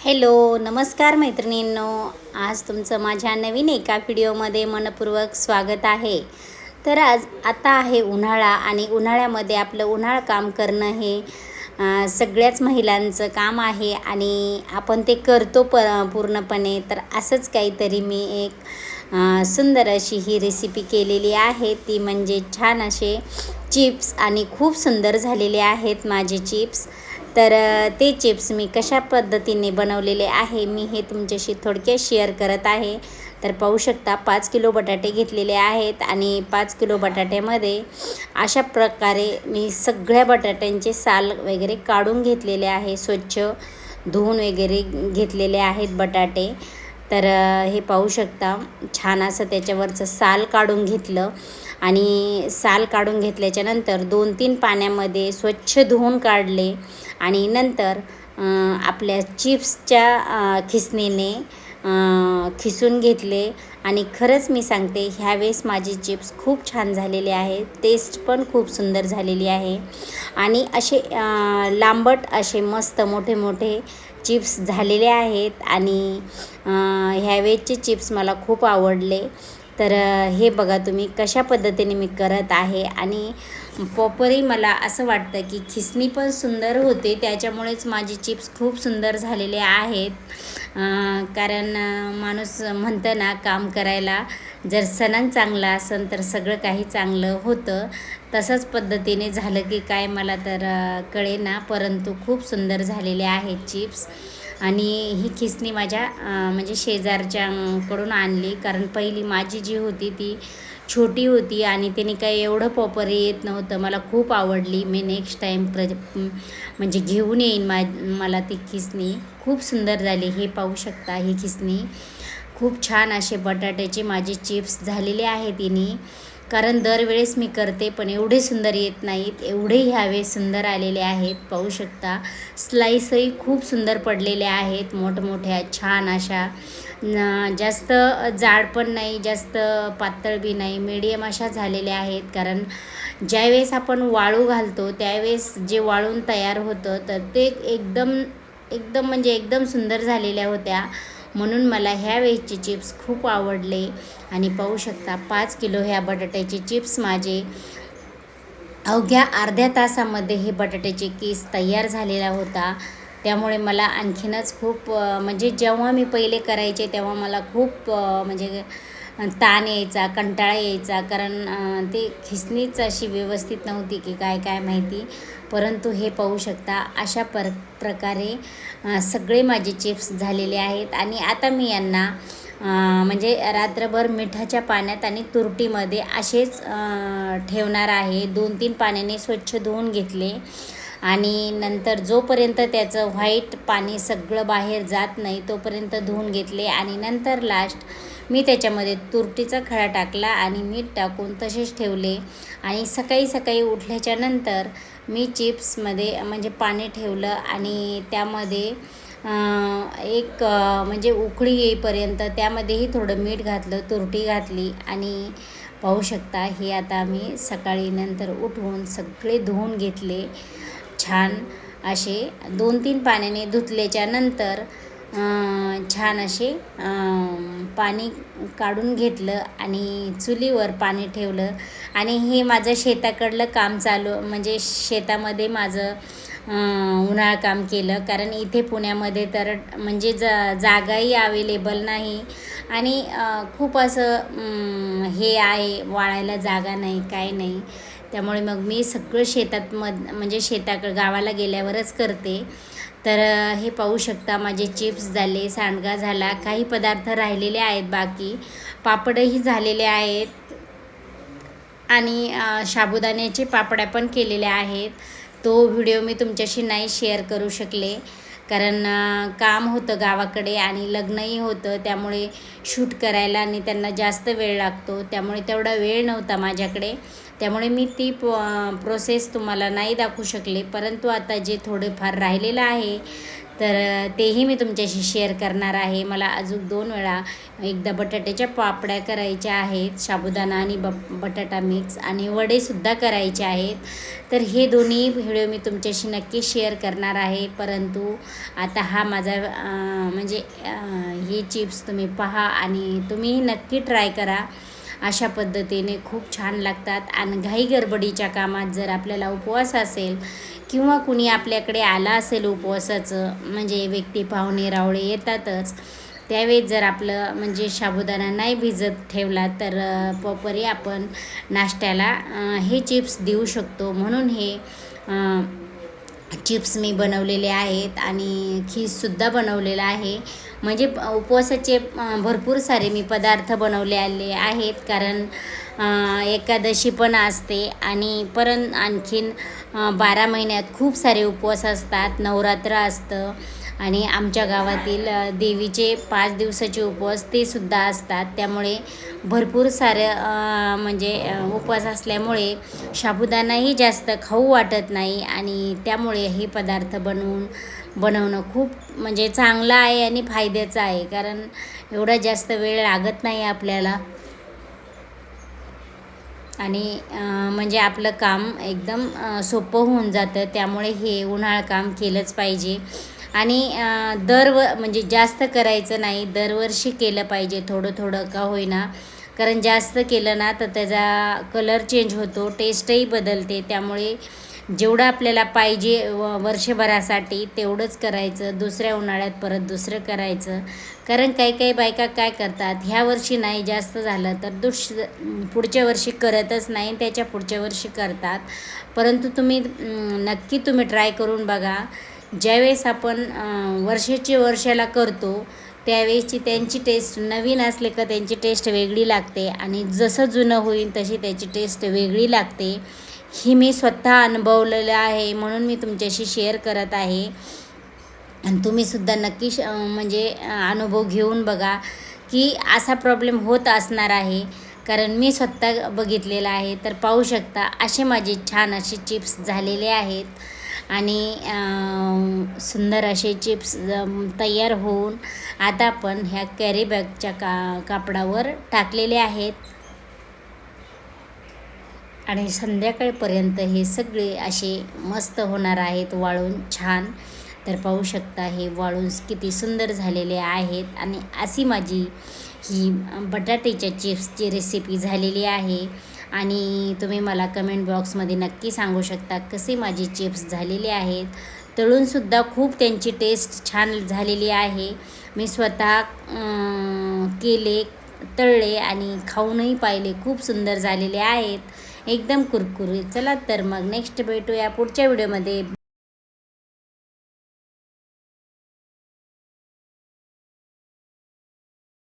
Hello नमस्कार मैत्रिणींनो, आज तुमचं माझ्या नवीन एका व्हिडिओमध्ये मनपूर्वक स्वागत आहे. तर आता आहे उन्हाळा आणि उन्हाळ्यामध्ये आपलं उन्हाळा काम करणं हे सगळ्याच महिलांचं काम आहे आणि आपण ते करतो पूर्णपणे. तर असंच काहीतरी मी एक सुंदर अशी ही रेसिपी केलेली आहे, ती म्हणजे छान असे चिप्स आणि खूप सुंदर झालेले आहेत माझे चिप्स. तर ते चिप्स मी कशा पद्धतीने बनवलेले आहे मी हे तुमच्याशी थोडक्यात शेअर करत आहे. तर पाहू शकता 5 किलो बटाटे घेतलेले आहेत आणि 5 किलो बटाट्यामध्ये अशा प्रकारे मी सगळ्या बटाट्यांचे साल वगैरे काढून घेतलेले आहे. स्वच्छ धुवून वगैरे घेतलेले आहेत बटाटे. तर हे पाहू शकता छान असं त्याच्यावरचं साल काढून घेतलं आणि साल काढून घेतल्याच्यानंतर 2-3 पाण्यामध्ये स्वच्छ धुवून काढले आणि नंतर आपल्या चिप्सच्या खिसणीने खिसून घेतले. आणि खरंच मी सांगते ह्यावेळेस माझे चिप्स खूप छान झालेले आहेत, टेस्ट पण खूप सुंदर झालेली आहे आणि असे लांबट असे मस्त मोठे मोठे चिप्स झालेले आहेत आणि ह्यावेळेसचे चिप्स मला खूप आवडले. तर हे बघा तुम्ही कशा पद्धतीने मी करत आहे आणि प्रॉपरही मला असं वाटतं की खिसणी पण सुंदर होते, त्याच्यामुळेच माझे चिप्स खूप सुंदर झालेले आहेत. कारण माणूस म्हणतं ना, काम करायला जर सणन चांगला असेल तर सगळं काही चांगलं होतं. तसंच पद्धतीने झालं की काय मला तर कळेना, परंतु खूप सुंदर झालेले आहेत चिप्स. आणि ही खिसणी माझ्या म्हणजे शेजारच्याकडून आणली, कारण पहिली माझी जी होती ती छोटी होती आणि त्याने काही एवढं प्रॉपर येत नव्हतं. मला खूप आवडली. मी नेक्स्ट टाईम म्हणजे घेऊन येईन मला ती खिसणी. खूप सुंदर झाली. हे पाहू शकता ही खिसणी. खूप छान असे बटाट्याचे माझे चिप्स झालेले आहेत तिने. कारण दरवेळेस मी करते पण एवढे सुंदर येत नाहीत, एवढे ह्यावेळेस सुंदर आलेले आहेत. पाहू शकता स्लाईसही खूप सुंदर पडलेले आहेत, मोठमोठ्या छान अशा. जास्त जाड पण नाही, जास्त पातळ बी नाही, मीडियम अशा झालेल्या आहेत. कारण ज्यावेळेस आपण वाळू घालतो त्यावेळेस जे वाळून तयार होतं तर ते एकदम एकदम म्हणजे एकदम सुंदर झालेल्या होत्या. म्हणून मला ह्या वेळेसचे चिप्स खूप आवडले. आणि पाहू शकता 5 किलो ह्या बटाट्याचे चिप्स माझे अवघ्या अर्ध्या तासामध्ये हे बटाट्याचे किस तयार झालेला होता. त्यामुळे मला आणखीनच खूप म्हणजे जेव्हा मी पहिले करायचे तेव्हा मला खूप म्हणजे ताण यायचा, कंटाळा यायचा, कारण ते खिसणीच अशी व्यवस्थित नव्हती की काय काय माहिती. परंतु हे पाहू शकता अशा प्रकारे सगळे माझे चिप्स झालेले आहेत. आणि आता मी यांना म्हणजे रात्रभर मिठाच्या पाण्यात आणि तुरटीमध्ये असेच ठेवणार आहे. 2-3 पाण्याने स्वच्छ धुवून घेतले आणि नंतर जोपर्यंत त्याचं व्हाईट पाणी सगळं बाहेर जात नाही तोपर्यंत धुवून घेतले. आणि नंतर लास्ट मी त्याच्यामध्ये तुरटीचा खडा टाकला आणि मीठ टाकून तसेच ठेवले. आणि सकाळी सकाळी उठल्याच्या नंतर मी चिप्समध्ये म्हणजे पाणी ठेवलं आणि त्यामध्ये एक म्हणजे उकळी येईपर्यंत त्यामध्येही थोडं मीठ घातलं, तुरटी घातली. आणि पाहू शकता हे आता मी सकाळी नंतर उठवून सगळे धुवून घेतले छान असे. 2-3 पाण्याने धुतल्याच्या नंतर छान असे पाणी काढून घेतलं आणि चुलीवर पाणी ठेवलं. आणि हे माझं शेताकडलं काम चालू म्हणजे शेतामध्ये माझं उन्हाळा काम केलं. कारण इथे पुण्यामध्ये तर म्हणजे जागाही अवेलेबल नाही आणि खूप असं हे आहे, वाळायला जागा नाही, काय नाही. त्यामुळे मग मी सगळं शेतात म्हणजे गावाला गेल्यावरच करते. तर हे पाहू शकता माझे चिप्स झाले, सांडगा झाला, काही पदार्थ राहिलेले आहेत बाकी, पापडही झालेले आहेत आणि साबुदाण्याचे पापड्या पण केलेल्या आहेत. तो व्हिडिओ मी तुमच्याशी नाही शेअर करू शकले, कारण काम होतं गावाकडे आणि लग्नही होतं, त्यामुळे शूट करायला आणि त्यांना जास्त वेळ लागतो, त्यामुळे तेवढा वेळ नव्हता माझ्याकडे. त्यामुळे मी ती प्रोसेस तुम्हाला नाही दाखवू शकले. परंतु आता जे थोडेफार राहिलेलं आहे तर तेही मी तुमच्याशी शेअर करणार आहे. मला अजून 2 वेळा एकदा बटाट्याच्या पापड्या करायच्या आहेत, साबुदाणा आणि बटाटा मिक्स, आणि वडेसुद्धा करायचे आहेत. तर हे दोन्ही व्हिडिओ मी तुमच्याशी नक्की शेअर करणार आहे. परंतु आता हा माझा हे चिप्स तुम्ही पहा आणि तुम्ही नक्की ट्राय करा. अशा पद्धतीने खूप छान लागतात. आणि घाई गडबडीच्या कामात जर आपल्याला उपवास असेल किंवा कुणी आपल्याकडे आला असेल उपवासाचं, म्हणजे व्यक्ती पाहुणे रावळे येतातच, त्यावेळेस जर आपलं साबुदाणा नाही भिजत ठेवला तर पपरी आपण नाश्त्याला हे चिप्स देऊ शकतो. म्हणून हे चिप्स मी बनवलेले आहेत आणि खीससुद्धा बनवलेला आहे. म्हणजे उपवासाचे भरपूर सारे मी पदार्थ बनवलेले आहेत, कारण एकादशी पण असते आणि आणखीन 12 महिन्यात खूप सारे उपवास असतात, नवरात्र असतं आणि आमच्या गावातील देवीचे 5 दिवसाचे उपवास ते सुद्धा असतात. त्यामुळे भरपूर सारे उपवास असल्यामुळे साबुदाणाही जास्त खाऊ वाटत नाही आणि त्यामुळे हे पदार्थ बनवणं खूप चांगलं आहे आणि फायद्याचं आहे, कारण एवढा जास्त वेळ लागत नाही आपल्याला आणि आपलं काम एकदम सोपं होऊन जातं. त्यामुळे हे उन्हाळं काम केलंच पाहिजे आणि जास्त करायचं नाही, दरवर्षी केलं पाहिजे थोडं थोडं का होईना, कारण जास्त केलं ना तर त्याचा कलर चेंज होतो, टेस्टही बदलते. त्यामुळे जेवढं आपल्याला पाहिजे वर्षभरासाठी तेवढंच करायचं, दुसऱ्या उन्हाळ्यात परत दुसरं करायचं. कारण काही बायका काय करतात, ह्या वर्षी नाही जास्त झालं तर पुढच्या वर्षी करतच नाही, त्याच्या पुढच्या वर्षी करतात. परंतु नक्की तुम्ही ट्राय करून बघा. ज्यावेळेस आपण वर्षाला करतो त्यावेळेसची त्यांची टेस्ट, नवीन असले का त्यांची टेस्ट वेगळी लागते आणि जसं जुनं होईल तशी त्याची टेस्ट वेगळी लागते. ही मी स्वतः अनुभवलेलं आहे, म्हणून मी तुमच्याशी शेअर करत आहे. आणि तुम्हीसुद्धा नक्की अनुभव घेऊन बघा की असा प्रॉब्लेम होत असणार आहे, कारण मी स्वतः बघितलेला आहे. तर पाहू शकता असे माझे छान असे चिप्स झालेले आहेत आणि सुंदर असे चिप्स तयार होऊन आता आपण ह्या कॅरी बॅगच्या कापडावर टाकलेले आहेत आणि संध्याकाळपर्यंत हे सगळे असे मस्त होणार आहेत वाळून छान. तर पाहू शकता हे वाळून किती सुंदर झालेले आहेत आणि अशी माझी ही बटाट्याच्या चिप्सची रेसिपी झालेली आहे. आणि तुम्ही मला कमेंट बॉक्समध्ये नक्की सांगू शकता कसे माझे चिप्स झालेले आहेत. तळूनसुद्धा खूप त्यांची टेस्ट छान झालेली आहे. मी स्वतः केले, तळले आणि खाऊनही पाहिले, खूप सुंदर झालेले आहेत, एकदम कुरकुरीत. चला तर मग नेक्स्ट भेटूया पुढच्या व्हिडिओमध्ये.